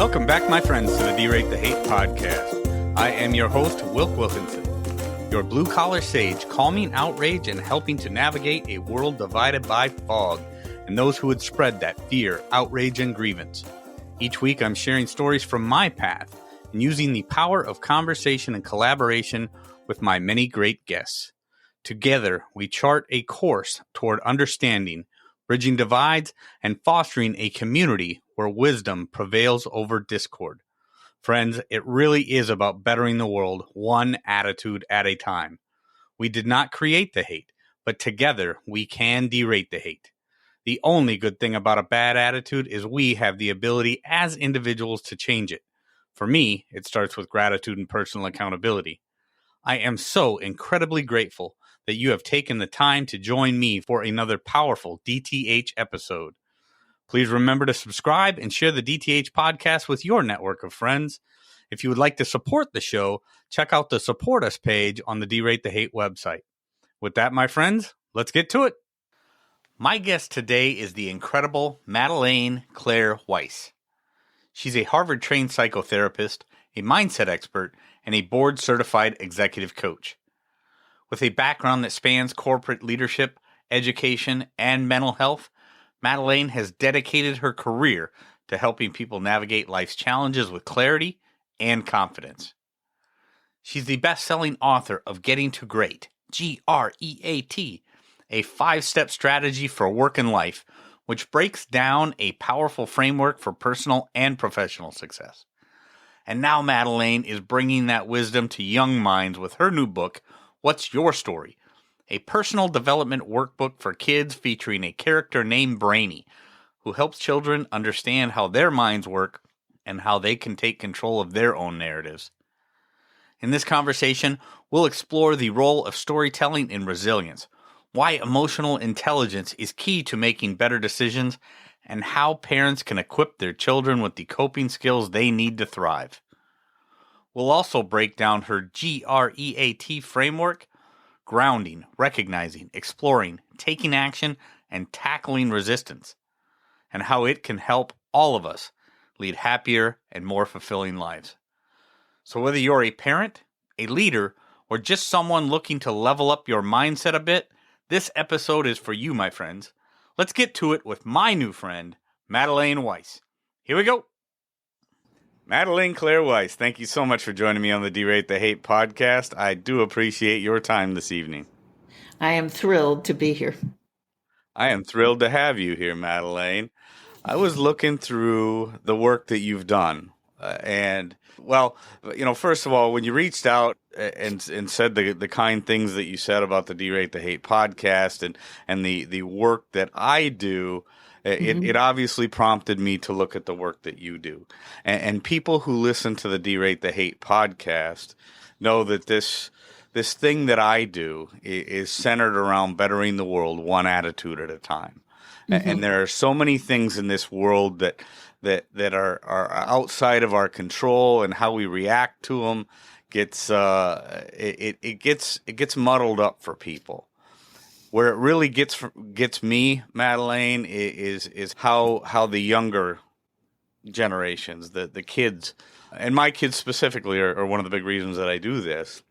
Welcome back, my friends, to the D.R.E.A.T podcast. I am your host, Wilk Wilkinson, your blue-collar sage, calming outrage and helping to navigate a world divided by fog and those who would spread that fear, outrage, and grievance. Each week, I'm sharing stories from my path and using the power of conversation and collaboration with my many great guests. Together, we chart a course toward understanding, bridging divides, and fostering a community where wisdom prevails over discord. Friends, it really is about bettering the world one attitude at a time. We did not create the hate, but together we can derate the hate. The only good thing about a bad attitude is we have the ability as individuals to change it. For me, it starts with gratitude and personal accountability. I am so incredibly grateful that you have taken the time to join me for another powerful DTH episode. Please remember to subscribe and share the DTH podcast with your network of friends. If you would like to support the show, check out the Support Us page on the D.R.E.A.T website. With that, my friends, let's get to it. My guest today is the incredible Madelaine Claire Weiss. She's a Harvard-trained psychotherapist, a mindset expert, and a board-certified executive coach. With a background that spans corporate leadership, education, and mental health, Madelaine has dedicated her career to helping people navigate life's challenges with clarity and confidence. She's the best-selling author of Getting to Great, G.R.E.A.T, a 5-step strategy for work and life, which breaks down a powerful framework for personal and professional success. And now Madelaine is bringing that wisdom to young minds with her new book, What's Your Story? A personal development workbook for kids featuring a character named Brainy, who helps children understand how their minds work and how they can take control of their own narratives. In this conversation, we'll explore the role of storytelling in resilience, why emotional intelligence is key to making better decisions, and how parents can equip their children with the coping skills they need to thrive. We'll also break down her G.R.E.A.T framework, grounding, recognizing, exploring, taking action, and tackling resistance, and how it can help all of us lead happier and more fulfilling lives. So whether you're a parent, a leader, or just someone looking to level up your mindset a bit, this episode is for you, my friends. Let's get to it with my new friend, Madelaine Weiss. Here we go. Madelaine Claire Weiss, thank you so much for joining me on the D.R.E.A.T podcast. I do appreciate your time this evening. I am thrilled to be here. I am thrilled to have you here, Madelaine. I was looking through the work that you've done. First of all, when you reached out and said the kind things that you said about the D.R.E.A.T podcast and the work that I do, it obviously prompted me to look at the work that you do. And people who listen to the D.R.E.A.T podcast know that this thing that I do is centered around bettering the world one attitude at a time. And there are so many things in this world that are outside of our control, and how we react to them gets muddled up for people. Where it really gets me, Madelaine, is how the younger generations, the kids, and my kids specifically are one of the big reasons that I do this.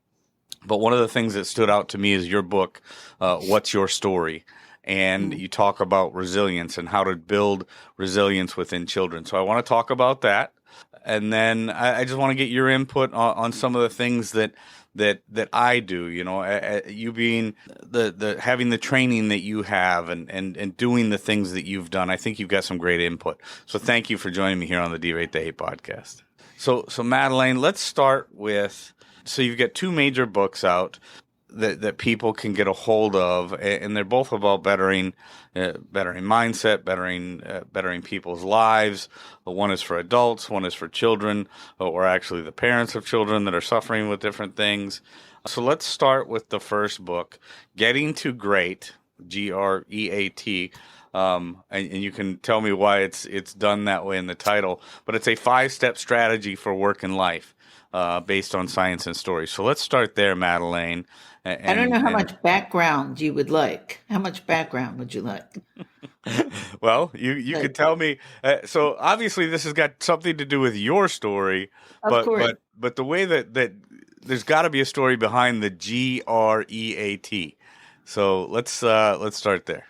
But one of the things that stood out to me is your book, What's Your Story? And you talk about resilience and how to build resilience within children. So I want to talk about that. And then I just want to get your input on some of the things that I do, you being the having the training that you have and doing the things that you've done. I think you've got some great input. So thank you for joining me here on the D.R.E.A.T podcast. So Madelaine, let's start with, so you've got 2 major books out that people can get a hold of, and they're both about bettering mindset, bettering people's lives. One is for adults, one is for children, or actually the parents of children that are suffering with different things. So let's start with the first book, Getting to Great, G.R.E.A.T. And you can tell me why it's done that way in the title, but it's a 5-step strategy for work and life, based on science and stories. So let's start there, Madelaine. I don't know how much background you would like. How much background would you like? Well, you could But tell me. So obviously, this has got something to do with your story, of but course, the way that there's got to be a story behind the GREAT. So let's start there.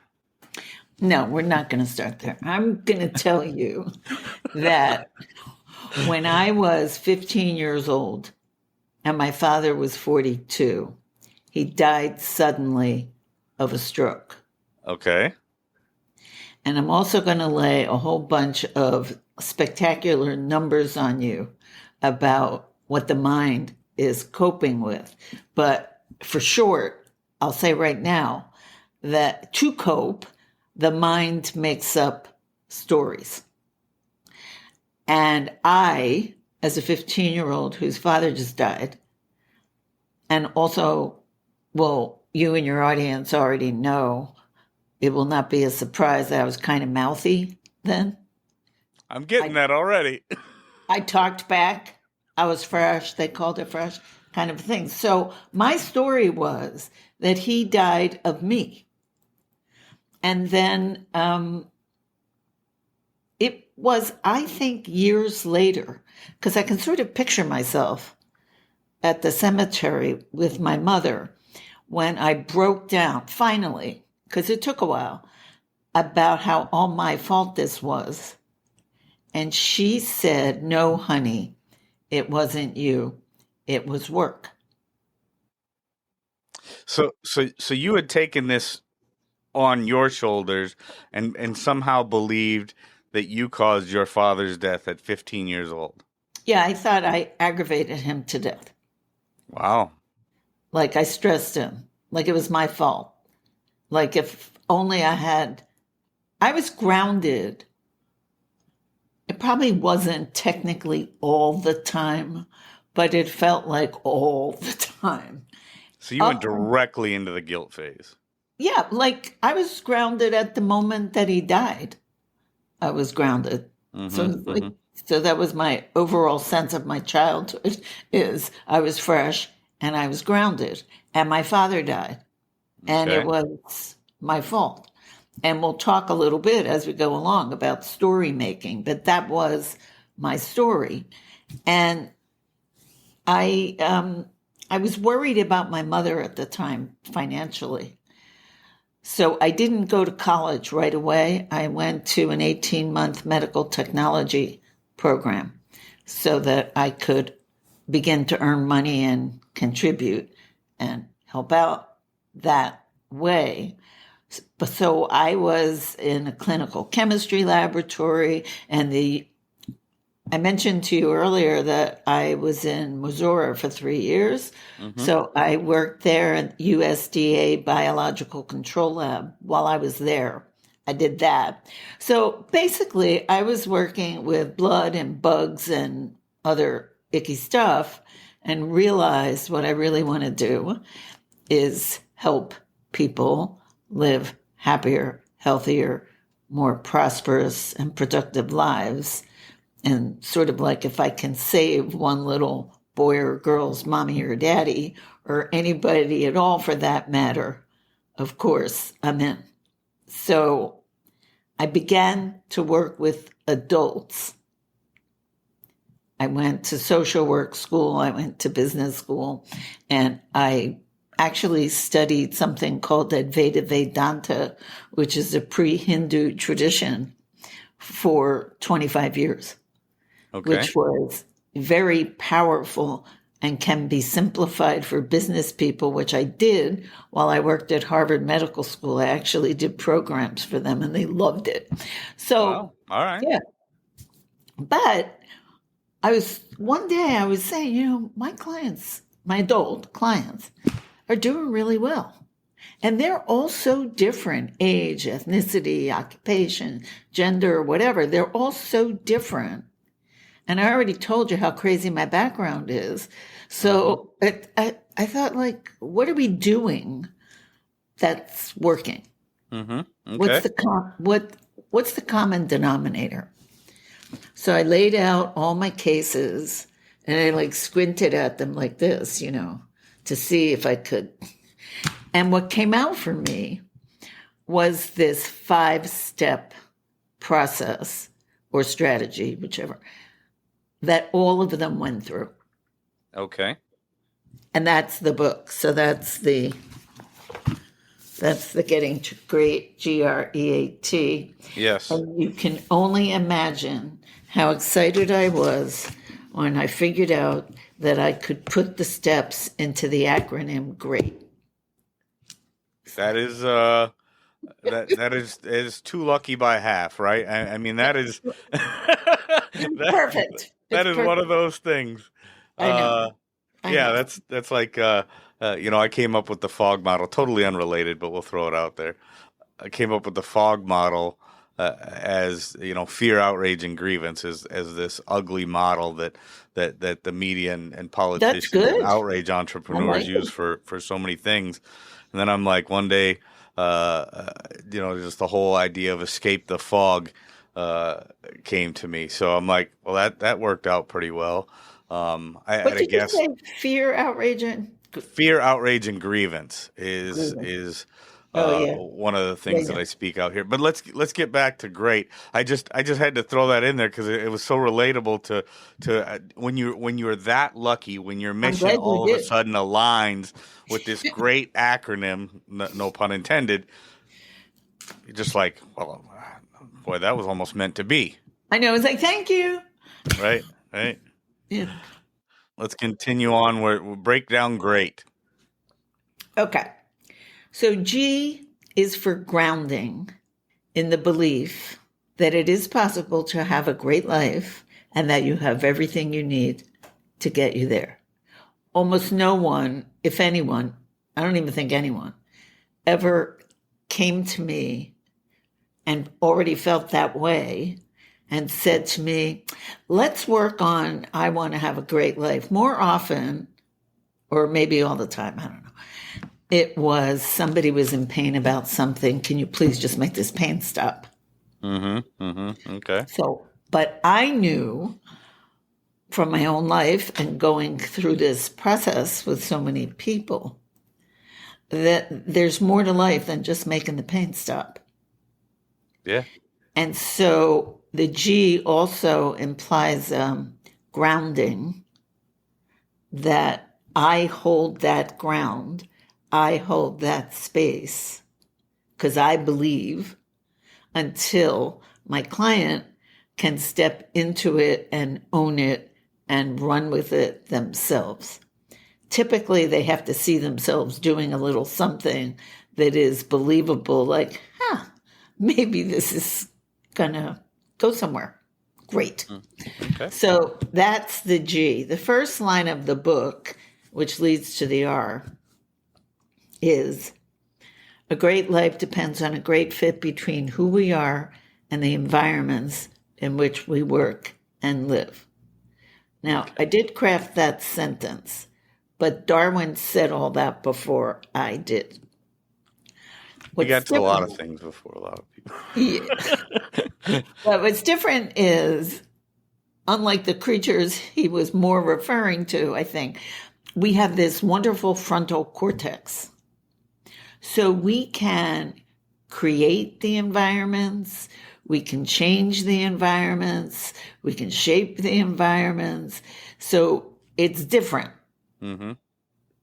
no, we're not going to start there. I'm going to tell you that when I was 15 years old and my father was 42, he died suddenly of a stroke. Okay. And I'm also going to lay a whole bunch of spectacular numbers on you about what the mind is coping with. But for short, I'll say right now that to cope, the mind makes up stories. And I, as a 15-year-old whose father just died, and also, well, you and your audience already know it will not be a surprise that I was kind of mouthy then. I'm getting I, that already. I talked back. I was fresh. They called it fresh, kind of thing. So my story was that he died of me. And then it was, I think, years later, because I can sort of picture myself at the cemetery with my mother when I broke down finally, because it took a while, about how all my fault this was. And she said, "No, honey, it wasn't you. It was work." So you had taken this on your shoulders and somehow believed that you caused your father's death at 15 years old. Yeah, I thought I aggravated him to death. Wow. Like I stressed him, like it was my fault. Like if only I was grounded. It probably wasn't technically all the time, but it felt like all the time. So you went Up, directly into the guilt phase. yeah, like I was grounded at the moment that he died. I was grounded. So Mm-hmm. like, Mm-hmm. so that was my overall sense of my childhood is I was fresh and I was grounded and my father died and it Okay. was my fault. And we'll talk a little bit as we go along about story making, but that was my story. And I was worried about my mother at the time financially. So I didn't go to college right away. I went to an 18-month medical technology program so that I could begin to earn money and contribute and help out that way. So I was in a clinical chemistry laboratory, and I mentioned to you earlier that I was in Missouri for 3 years. Mm-hmm. So I worked there at USDA Biological Control Lab while I was there. I did that. So basically, I was working with blood and bugs and other icky stuff and realized what I really want to do is help people live happier, healthier, more prosperous, and productive lives. And sort of like if I can save one little boy or girl's mommy or daddy, or anybody at all for that matter, of course, I'm in. So I began to work with adults. I went to social work school, I went to business school, and I actually studied something called Advaita Vedanta, which is a pre-Hindu tradition, for 25 years, Okay. which was very powerful and can be simplified for business people, which I did while I worked at Harvard Medical School. I actually did programs for them and they loved it. So, Wow. All right. yeah. But one day I was saying, my clients, my adult clients, are doing really well. And they're all so different: age, ethnicity, occupation, gender, whatever. They're all so different. And I already told you how crazy my background is. Mm-hmm. So I thought, like, what are we doing that's working? Mm-hmm. What's Okay. what's the common denominator? So I laid out all my cases and I like squinted at them like this, to see if I could. And what came out for me was this 5-step process or strategy, whichever, that all of them went through. Okay. And that's the book. So that's the Getting to Great, G.R.E.A.T. Yes. And you can only imagine how excited I was when I figured out that I could put the steps into the acronym GREAT. That is that is too lucky by half, right? I mean, that is Perfect. that It's is one perfect. of those things. I know. I Yeah, know. that's like I came up with the fog model, totally unrelated, but we'll throw it out there. I came up with the fog model as fear, outrage, and grievance as this ugly model that the media and That's politicians and good. outrage I entrepreneurs like use it. for so many things. And then I'm like, one day, just the whole idea of escape the fog came to me. So I'm like, well, that worked out pretty well. What I did you guess say? Fear, outrage, and fear, outrage, and grievance grievance. is Oh, yeah. one of the Yeah, things that yeah. I speak out here. But let's get back to great. I just had to throw that in there because it was so relatable to when you're that lucky, when your I'm mission glad you all of a did. sudden aligns with this great acronym, no pun intended. You're just like, well, boy, that was almost meant to be, I know. It's like, thank you. right? Right. Yeah. Let's continue on. We'll break down great. Okay. So G is for grounding in the belief that it is possible to have a great life and that you have everything you need to get you there. Almost no one, if anyone, I don't even think anyone, ever came to me and already felt that way and said to me, let's work on, I want to have a great life. More often, or maybe all the time, I don't know. It was somebody was in pain about something. Can you please just make this pain stop? Mm-hmm. Mm-hmm. Okay. So, but I knew from my own life and going through this process with so many people that there's more to life than just making the pain stop. Yeah. And so the G also implies grounding, that I hold that ground, I hold that space, because I believe until my client can step into it and own it and run with it themselves. Typically, they have to see themselves doing a little something that is believable, like, maybe this is going to go somewhere. Great. Okay. So that's the G. The first line of the book, which leads to the R, is a great life depends on a great fit between who we are and the environments in which we work and live. Now, I did craft that sentence, but Darwin said all that before I did. We got What's to a lot different? of things before a lot of people. Yeah. But what's different is, unlike the creatures he was more referring to, I think, we have this wonderful frontal cortex. So we can create the environments, we can change the environments, we can shape the environments. So it's different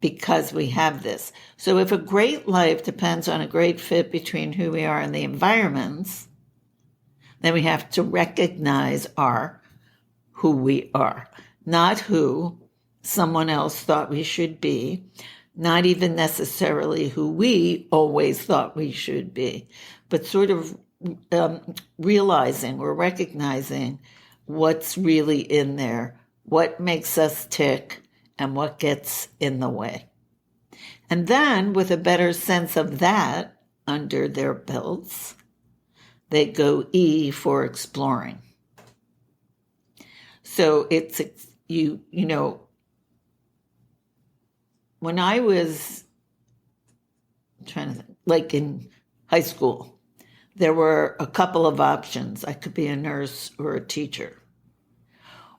because we have this. So if a great life depends on a great fit between who we are and the environments, then we have to recognize who we are, not who someone else thought we should be, not even necessarily who we always thought we should be, but sort of realizing or recognizing what's really in there, what makes us tick, and what gets in the way. And then, with a better sense of that under their belts, they go E for exploring. So it's, you know, when I was trying to think, like in high school, there were a couple of options. I could be a nurse or a teacher.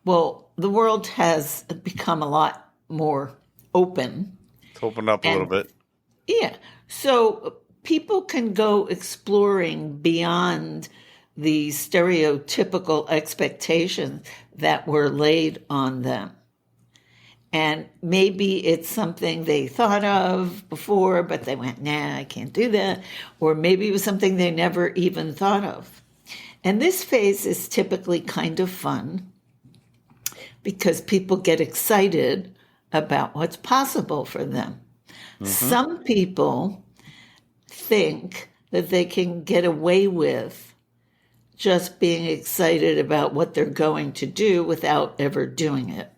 Well, the world has become a lot more open. It's opened up a little And bit. yeah, so people can go exploring beyond the stereotypical expectations that were laid on them. And maybe it's something they thought of before, but they went, nah, I can't do that. Or maybe it was something they never even thought of. And this phase is typically kind of fun because people get excited about what's possible for them. Mm-hmm. Some people think that they can get away with just being excited about what they're going to do without ever doing it.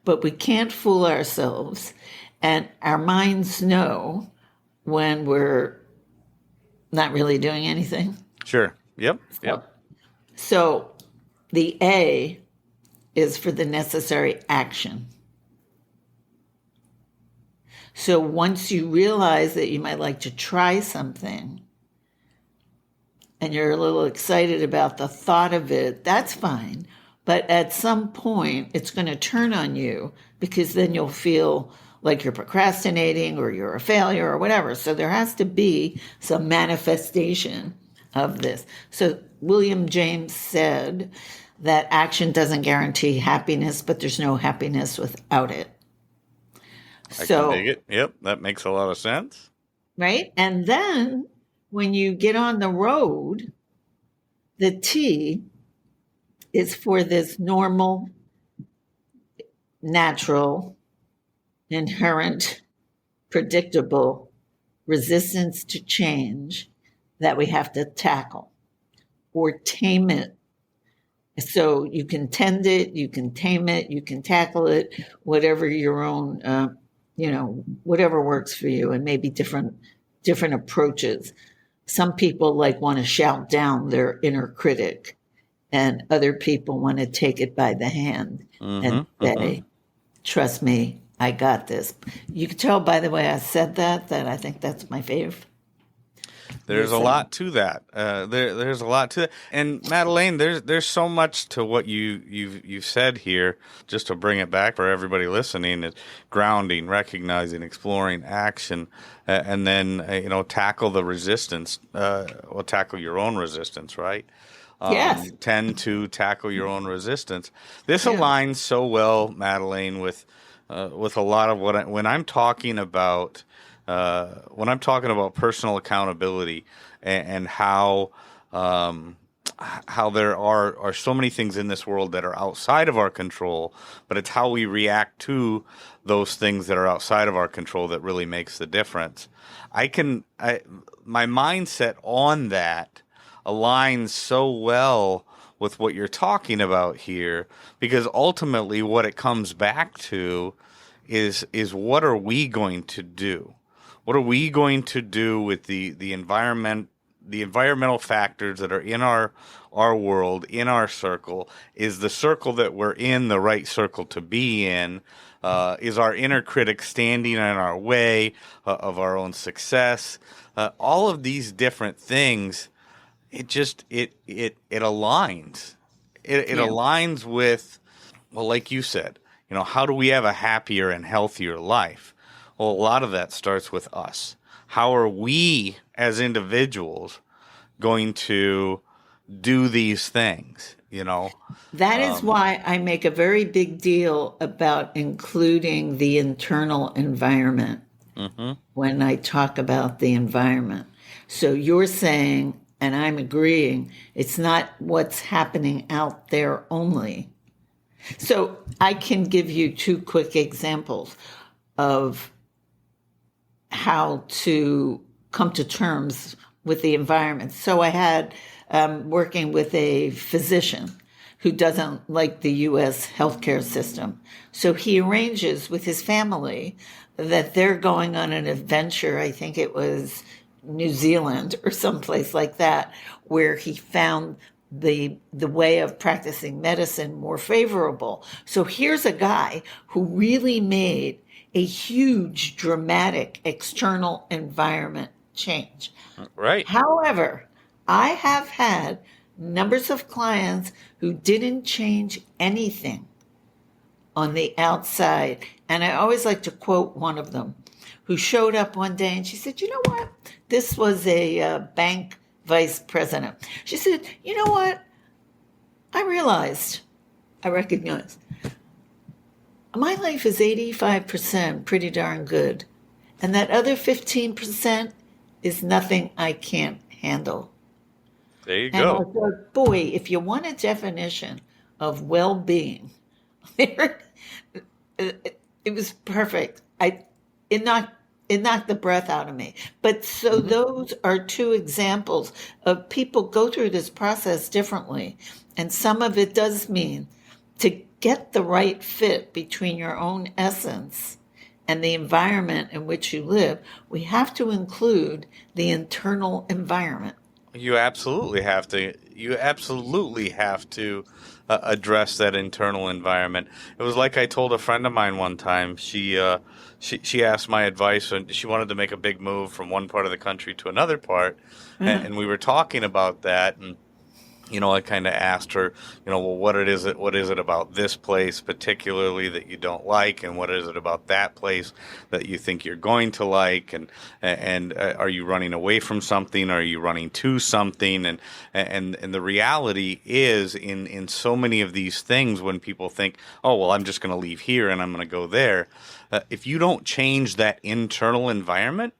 But we can't fool ourselves, and our minds know when we're not really doing anything. Sure. Yep. So the A is for the necessary action. So once you realize that you might like to try something and you're a little excited about the thought of it, that's fine. But at some point, it's going to turn on you because then you'll feel like you're procrastinating or you're a failure or whatever. So there has to be some manifestation of this. So William James said that action doesn't guarantee happiness, but there's no happiness without it. I can dig it. Yep, that makes a lot of sense. Right? And then when you get on the road, the T is for this normal, natural, inherent, predictable resistance to change that we have to tackle or tame it. So you can tend it, you can tame it, you can tackle it, whatever your own, whatever works for you, and maybe different approaches. Some people want to shout down their inner critic, and other people want to take it by the hand and say, trust me, I got this. You can tell by the way I said that I think that's my fave. There's a lot to that. There's a lot to that. And Madelaine, there's so much to what you've said here. Just to bring it back for everybody listening, is grounding, recognizing, exploring, action, and then tackle the resistance. Tackle your own resistance, right? Yes. Tend to tackle your own resistance. This aligns so well, Madelaine, with a lot of when I'm talking about personal accountability and how there are so many things in this world that are outside of our control, but it's how we react to those things that are outside of our control that really makes the difference. My mindset on that aligns so well with what you're talking about here, because ultimately what it comes back to is what are we going to do? What are we going to do with the environment, the environmental factors that are in our world, in our circle? Is the circle that we're in the right circle to be in? Is our inner critic standing in our way of our own success? All of these different things, it aligns. It aligns with, well, like you said, how do we have a happier and healthier life? Well, a lot of that starts with us. How are we as individuals going to do these things? That is why I make a very big deal about including the internal environment when I talk about the environment. So you're saying, and I'm agreeing, it's not what's happening out there only. So I can give you two quick examples of how to come to terms with the environment. So I had working with a physician who doesn't like the U.S. healthcare system. So he arranges with his family that they're going on an adventure. I think it was New Zealand or someplace like that, where he found the way of practicing medicine more favorable. So here's a guy who really made a huge, dramatic external environment change. Right. However, I have had numbers of clients who didn't change anything on the outside. And I always like to quote one of them who showed up one day and she said, you know what? This was a bank vice president. She said, you know what? I recognized my life is 85% pretty darn good. And that other 15% is nothing I can't handle. There you And I go. thought, boy, if you want a definition of well-being, there, it was perfect. It knocked it knocked the breath out of me. But so those are two examples of people go through this process differently, and some of it does mean to get the right fit between your own essence and the environment in which you live. We have to include the internal environment. You absolutely have to. You absolutely have to address that internal environment. It was like I told a friend of mine one time. She asked my advice, and she wanted to make a big move from one part of the country to another part, and we were talking about that. And I kind of asked her, well, what is it about this place particularly that you don't like, and what is it about that place that you think you're going to like, and are you running away from something, are you running to something, and the reality is in so many of these things when people think, oh, well, I'm just going to leave here and I'm going to go there, if you don't change that internal environment,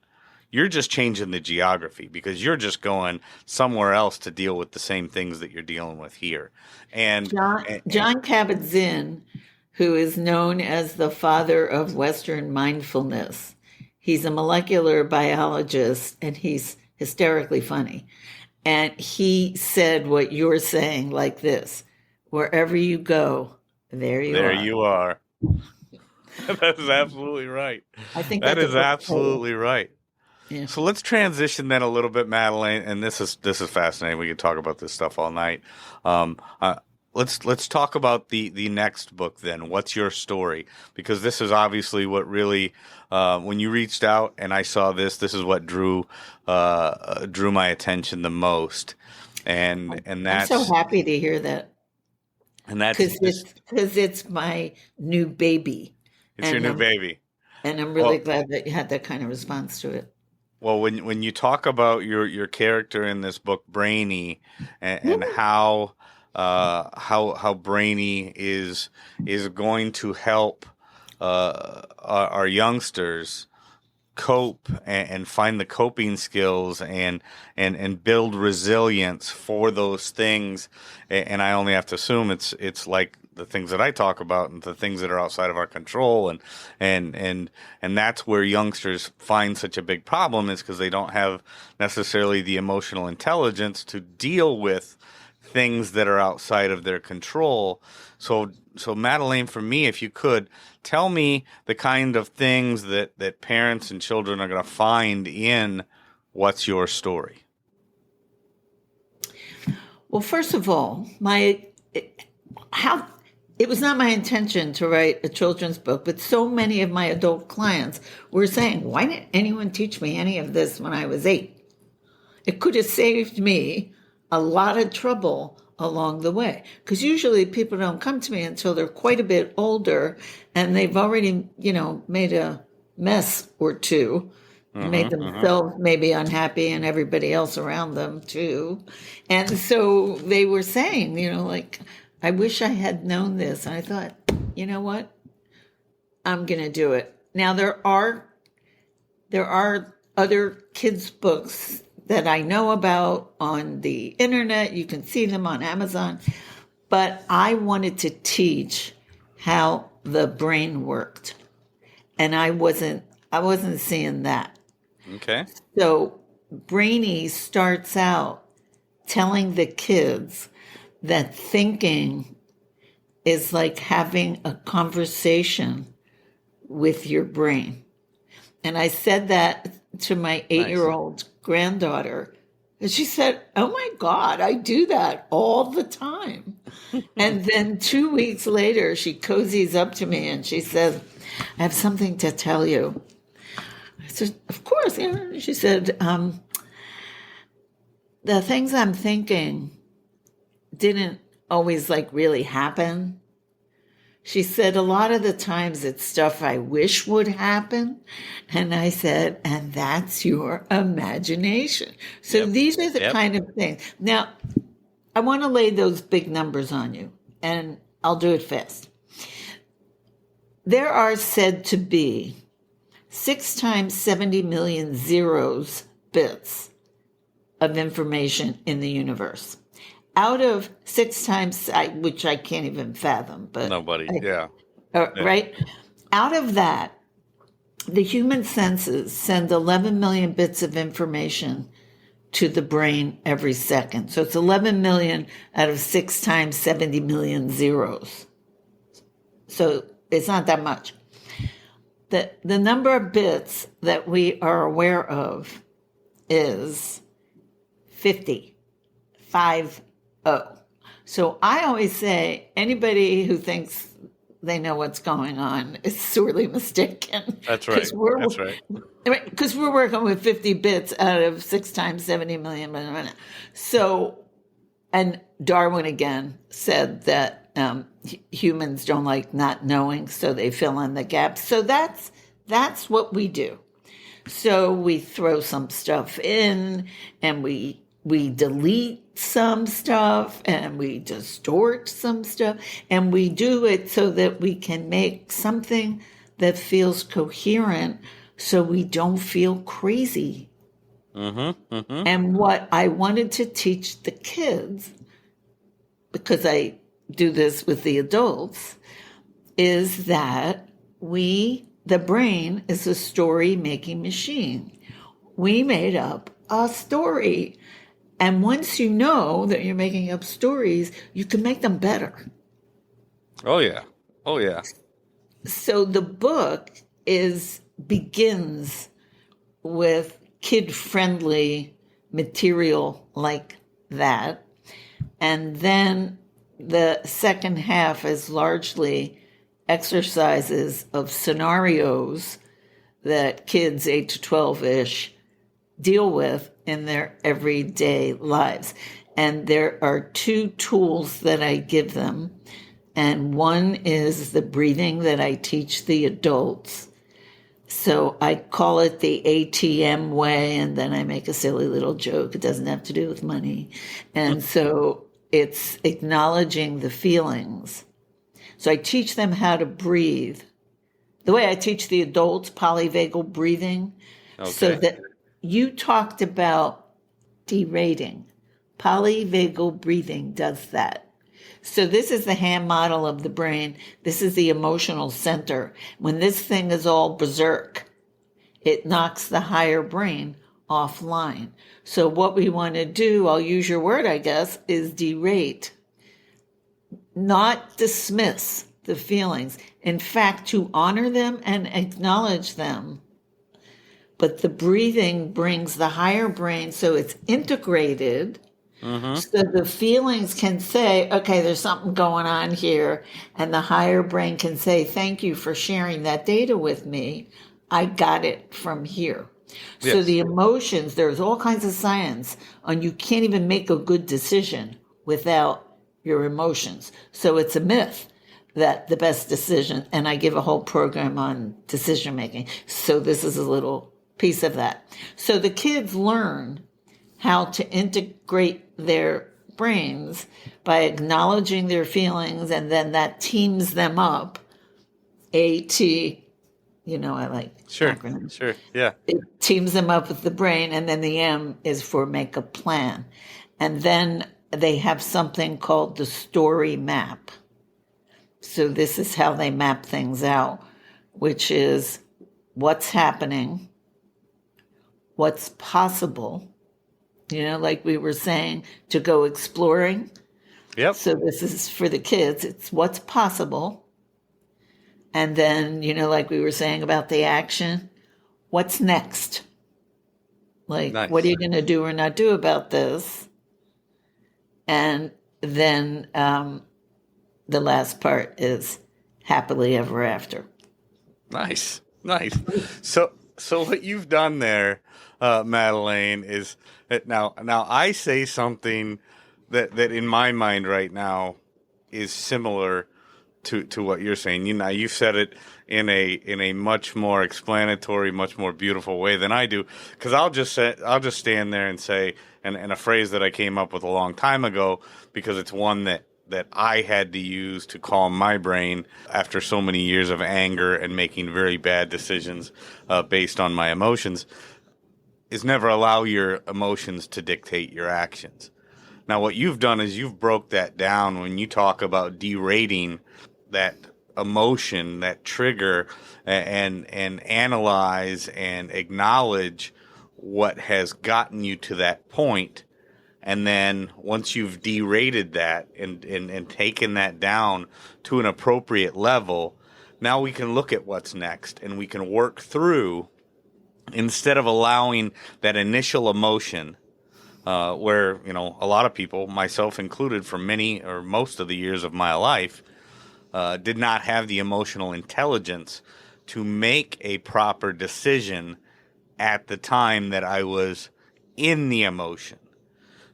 you're just changing the geography because you're just going somewhere else to deal with the same things that you're dealing with here. And John Kabat-Zinn, who is known as the father of Western mindfulness, he's a molecular biologist and he's hysterically funny. And he said what you're saying like this: wherever you go, there you there are. you are. That is absolutely right. I think that that's is absolutely right. Yeah. So let's transition then a little bit, Madelaine, and this is fascinating. We could talk about this stuff all night. Let's talk about the next book then. What's your story? Because this is obviously what really, when you reached out and I saw this is what drew my attention the most, and that's, I'm so happy to hear that. And that's because it's my new baby. It's your new baby, and I'm really glad that you had that kind of response to it. Well, when you talk about your character in this book, Brainy, and how Brainy is going to help our youngsters cope and find the coping skills and build resilience for those things, and I only have to assume it's like the things that I talk about and the things that are outside of our control, and that's where youngsters find such a big problem, is because they don't have necessarily the emotional intelligence to deal with things that are outside of their control. So Madelaine, for me, if you could tell me the kind of things that parents and children are going to find in What's Your Story? Well, first of all, it was not my intention to write a children's book, but so many of my adult clients were saying, why didn't anyone teach me any of this when I was 8? It could have saved me a lot of trouble along the way. Because usually people don't come to me until they're quite a bit older and they've already, made a mess or two, made themselves maybe unhappy and everybody else around them too. And so they were saying, like, I wish I had known this. And I thought, you know what? I'm going to do it. Now, there are other kids' books that I know about on the internet. You can see them on Amazon. But I wanted to teach how the brain worked. And I wasn't seeing that. Okay. So Brainy starts out telling the kids that thinking is like having a conversation with your brain. And I said that to my 8-year-old granddaughter. And she said, oh my God, I do that all the time. And then 2 weeks later, she cozies up to me and she says, I have something to tell you. I said, of course. She said, the things I'm thinking didn't always really happen. She said, a lot of the times it's stuff I wish would happen. And I said, and that's your imagination. So Yep. these are the Yep. kind of things. Now, I want to lay those big numbers on you, and I'll do it fast. There are said to be 6 times 70 million zeros bits of information in the universe. Out of 6 times, which I can't even fathom, but Nobody. Yeah. right? Out of that, the human senses send 11 million bits of information to the brain every second. So it's 11 million out of 6 times 70 million zeros. So it's not that much. The number of bits that we are aware of is 50, 50. So I always say anybody who thinks they know what's going on is sorely mistaken. That's right. That's right. Because we're working with 50 bits out of 6 times 70 million. So, and Darwin again said that humans don't like not knowing, so they fill in the gaps. So that's what we do. So we throw some stuff in, and we delete some stuff, and we distort some stuff, and we do it so that we can make something that feels coherent, so we don't feel crazy. And what I wanted to teach the kids, because I do this with the adults, is that the brain is a story-making machine. We made up a story. And once you know that you're making up stories, you can make them better. Oh, yeah. Oh, yeah. So the book begins with kid-friendly material like that. And then the second half is largely exercises of scenarios that kids 8 to 12-ish deal with in their everyday lives. And there are 2 tools that I give them. And one is the breathing that I teach the adults. So I call it the ATM way, and then I make a silly little joke. It doesn't have to do with money. And so it's acknowledging the feelings. So I teach them how to breathe. The way I teach the adults, polyvagal breathing, so that you talked about derating. Polyvagal breathing does that. So this is the hand model of the brain. This is the emotional center. When this thing is all berserk, it knocks the higher brain offline. So what we want to do, I'll use your word, I guess, is derate. Not dismiss the feelings. In fact, to honor them and acknowledge them. But the breathing brings the higher brain, so it's integrated. So the feelings can say, okay, there's something going on here. And the higher brain can say, thank you for sharing that data with me. I got it from here. Yes. So the emotions, there's all kinds of science on you can't even make a good decision without your emotions. So it's a myth that the best decision, and I give a whole program on decision making. So this is a little piece of that. So the kids learn how to integrate their brains by acknowledging their feelings, and then that teams them up. AT, I like acronyms. Sure, yeah. It teams them up with the brain, and then the M is for make a plan. And then they have something called the story map. So this is how they map things out, which is what's happening, what's possible, like we were saying, to go exploring. Yep. So this is for the kids. It's what's possible. And then, like we were saying about the action, what's next? Like, nice. What are you going to do or not do about this? And then the last part is happily ever after. Nice. So what you've done there, Madelaine, is that now I say something that in my mind right now is similar to what you're saying. You said it in a much more explanatory, much more beautiful way than I do. Because I'll just stand there and say, and a phrase that I came up with a long time ago, because it's one that I had to use to calm my brain after so many years of anger and making very bad decisions based on my emotions, is never allow your emotions to dictate your actions. Now, what you've done is you've broke that down when you talk about derating that emotion, that trigger, and analyze and acknowledge what has gotten you to that point. And then once you've derated that and taken that down to an appropriate level, now we can look at what's next and we can work through, instead of allowing that initial emotion where, a lot of people, myself included, for many or most of the years of my life, did not have the emotional intelligence to make a proper decision at the time that I was in the emotion.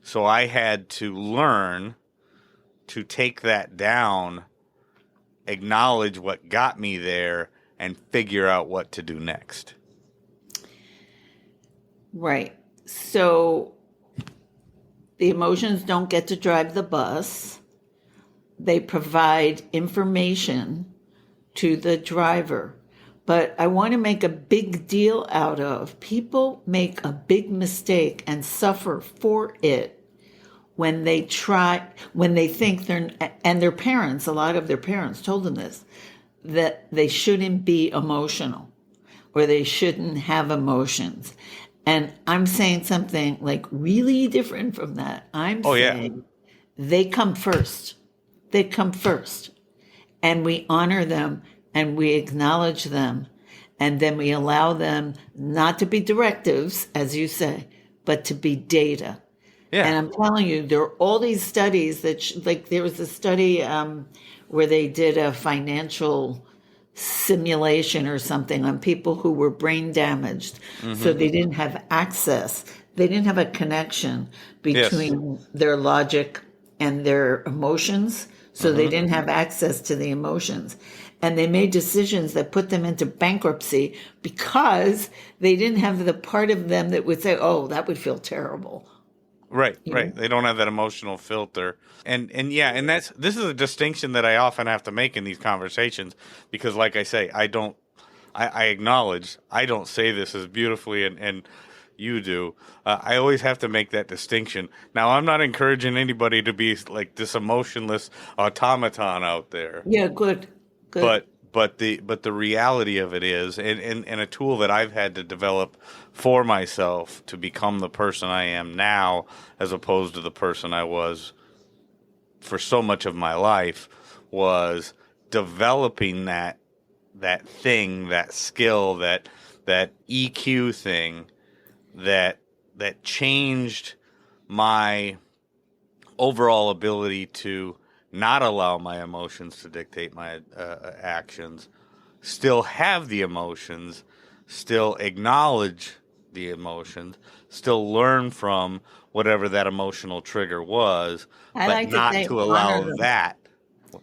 So I had to learn to take that down, acknowledge what got me there, and figure out what to do next. Right. So the emotions don't get to drive the bus. They provide information to the driver. But I want to make a big deal out of, people make a big mistake and suffer for it when they think and their parents, a lot of their parents told them this, that they shouldn't be emotional or they shouldn't have emotions. And I'm saying something like really different from that. I'm saying they come first. They come first. And we honor them and we acknowledge them. And then we allow them not to be directives, as you say, but to be data. Yeah. And I'm telling you, there are all these studies that, like there was a study where they did a financial simulation or something on people who were brain damaged. Mm-hmm. So they didn't have access. They didn't have a connection between their logic and their emotions. So they didn't have access to the emotions. And they made decisions that put them into bankruptcy because they didn't have the part of them that would say, oh, that would feel terrible. Right, right. They don't have that emotional filter. And this is a distinction that I often have to make in these conversations because, like I say, I acknowledge, I don't say this as beautifully and you do. I always have to make that distinction. Now, I'm not encouraging anybody to be like this emotionless automaton out there. Yeah, good. But the reality of it is, and a tool that I've had to develop for myself to become the person I am now, as opposed to the person I was for so much of my life, was developing that thing, that skill, that EQ thing that changed my overall ability to not allow my emotions to dictate my actions, still have the emotions, still acknowledge the emotions, still learn from whatever that emotional trigger was, but not to allow that.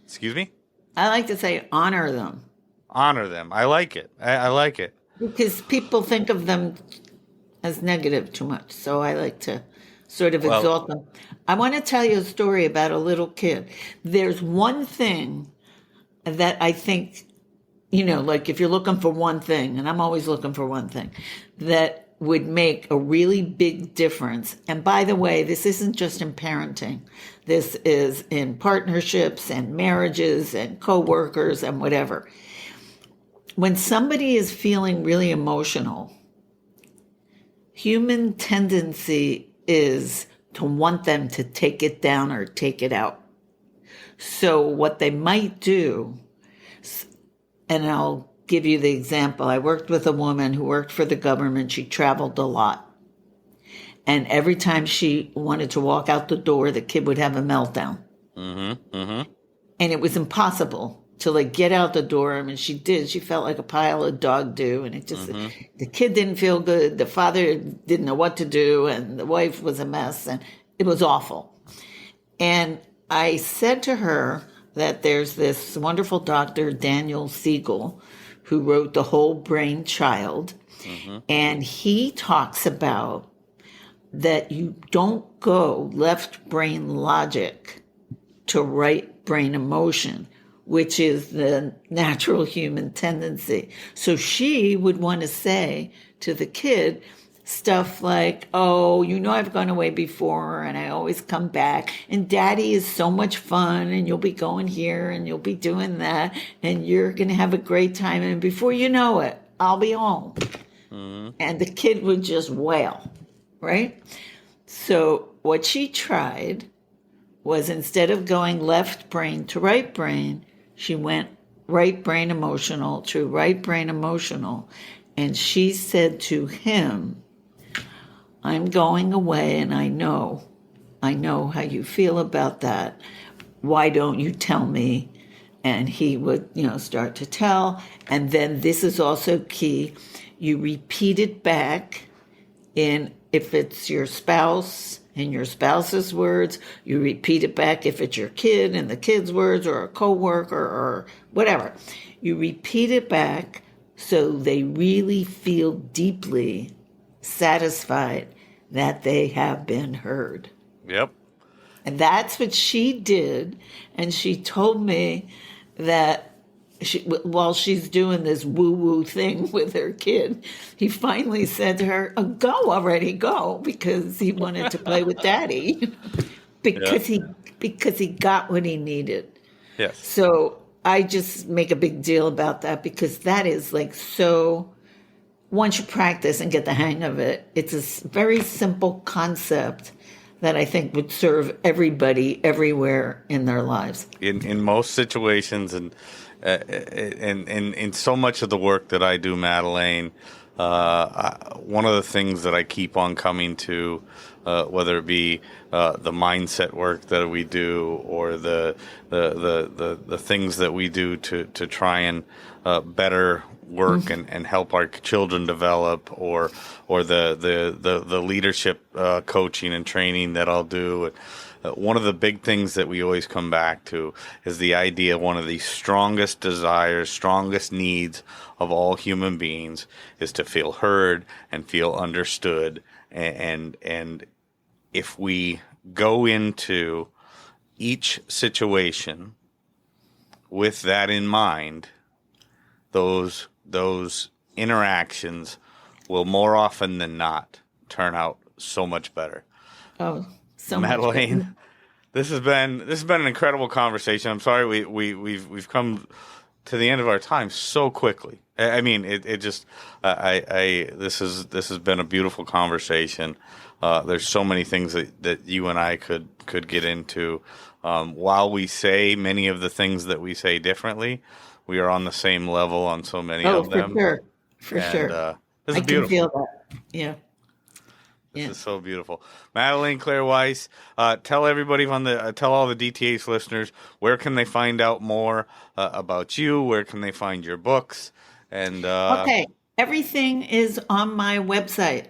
Excuse me? I like to say honor them. Honor them. I like it. I like it. Because people think of them as negative too much. So I like to sort of exalt them. I want to tell you a story about a little kid. There's one thing that I think, like if you're looking for one thing, and I'm always looking for one thing, that would make a really big difference. And by the way, this isn't just in parenting. This is in partnerships and marriages and coworkers and whatever. When somebody is feeling really emotional, human tendency is to want them to take it down or take it out. So what they might do, and I'll give you the example. I worked with a woman who worked for the government. She traveled a lot. And every time she wanted to walk out the door, the kid would have a meltdown. Mm-hmm, mm-hmm. And it was impossible to get out the door. I mean, she did. She felt like a pile of dog do. And it just, the kid didn't feel good. The father didn't know what to do. And the wife was a mess. And it was awful. And I said to her, that there's this wonderful doctor, Daniel Siegel, who wrote The Whole Brain Child. And he talks about that you don't go left brain logic to right brain emotion, which is the natural human tendency. So she would want to say to the kid stuff like, oh, I've gone away before and I always come back, and daddy is so much fun, and you'll be going here and you'll be doing that, and you're going to have a great time. And before you know it, I'll be home. And the kid would just wail, right? So what she tried was, instead of going left brain to right brain, she went right brain emotional to right brain emotional. And she said to him, I'm going away and I know how you feel about that. Why don't you tell me? And he would, start to tell. And then this is also key. You repeat it back if it's your spouse, in your spouse's words. You repeat it back if it's your kid in the kid's words, or a coworker or whatever. You repeat it back so they really feel deeply satisfied that they have been heard. Yep. And that's what she did. And she told me that while she's doing this woo-woo thing with her kid, he finally said to her, oh, go already, go, because he wanted to play with daddy. because he got what he needed. Yes. So I just make a big deal about that, because that is so, once you practice and get the hang of it, it's a very simple concept that I think would serve everybody everywhere in their lives. In most situations, and in so much of the work that I do, Madelaine, one of the things that I keep on coming to, whether it be the mindset work that we do, or the things that we do to try and better work and help our children develop, or the leadership coaching and training that I'll do. One of the big things that we always come back to is the idea, one of the strongest desires, strongest needs of all human beings is to feel heard and feel understood. And if we go into each situation with that in mind, those interactions will more often than not turn out so much better. Oh, so Madelaine, much. this has been an incredible conversation. I'm sorry we've come to the end of our time so quickly. I mean, this has been a beautiful conversation. There's so many things that you and I could get into. While we say many of the things that we say differently, we are on the same level on so many of them. For sure. This is I beautiful. can feel that. Yeah. This is so beautiful. Madelaine Claire Weiss, tell everybody tell all the DTH listeners, where can they find out more about you? Where can they find your books? And okay, everything is on my website.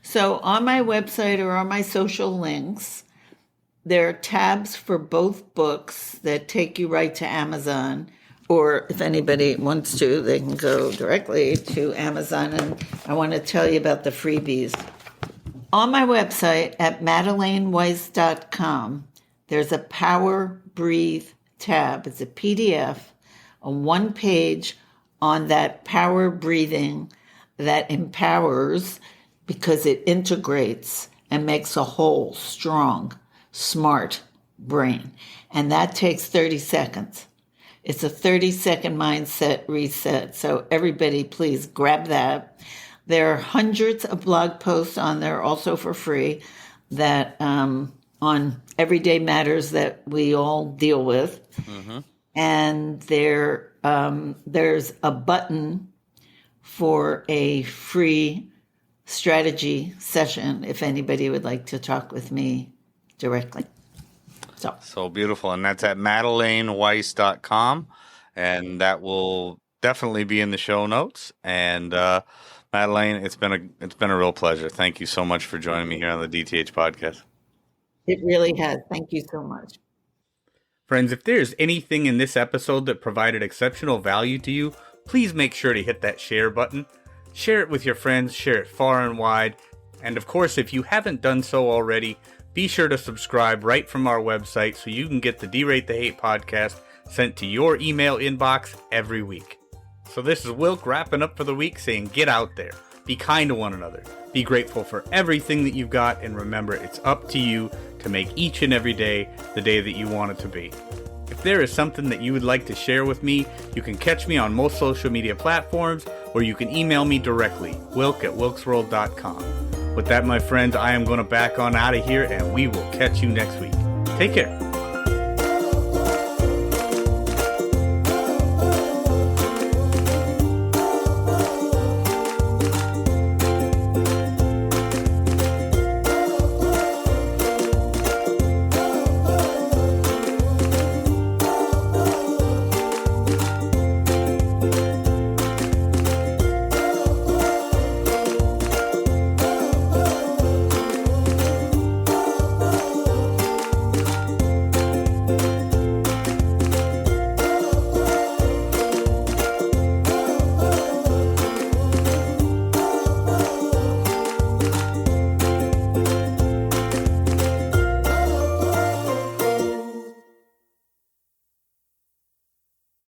So on my website or on my social links, there are tabs for both books that take you right to Amazon. Or if anybody wants to, they can go directly to Amazon. And I want to tell you about the freebies. On my website at MadelaineWeiss.com, there's a Power Breathe tab. It's a PDF, a one page on that power breathing that empowers, because it integrates and makes a whole, strong, smart brain. And that takes 30 seconds. It's a 30-second mindset reset. So everybody, please grab that. There are hundreds of blog posts on there also for free that on everyday matters that we all deal with. Mm-hmm. And there's a button for a free strategy session if anybody would like to talk with me directly. So beautiful. And that's at MadelaineWeiss.com. And that will definitely be in the show notes. And Madelaine, it's been a real pleasure. Thank you so much for joining me here on the DTH podcast. It really has. Thank you so much. Friends, if there's anything in this episode that provided exceptional value to you, please make sure to hit that share button. Share it with your friends, share it far and wide. And of course, if you haven't done so already, be sure to subscribe right from our website so you can get the D.R.E.A.T the Hate podcast sent to your email inbox every week. So this is Wilk wrapping up for the week saying get out there, be kind to one another, be grateful for everything that you've got, and remember it's up to you to make each and every day the day that you want it to be. If there is something that you would like to share with me, you can catch me on most social media platforms, or you can email me directly, wilk@wilksworld.com. With that, my friends, I am going to back on out of here, and we will catch you next week. Take care.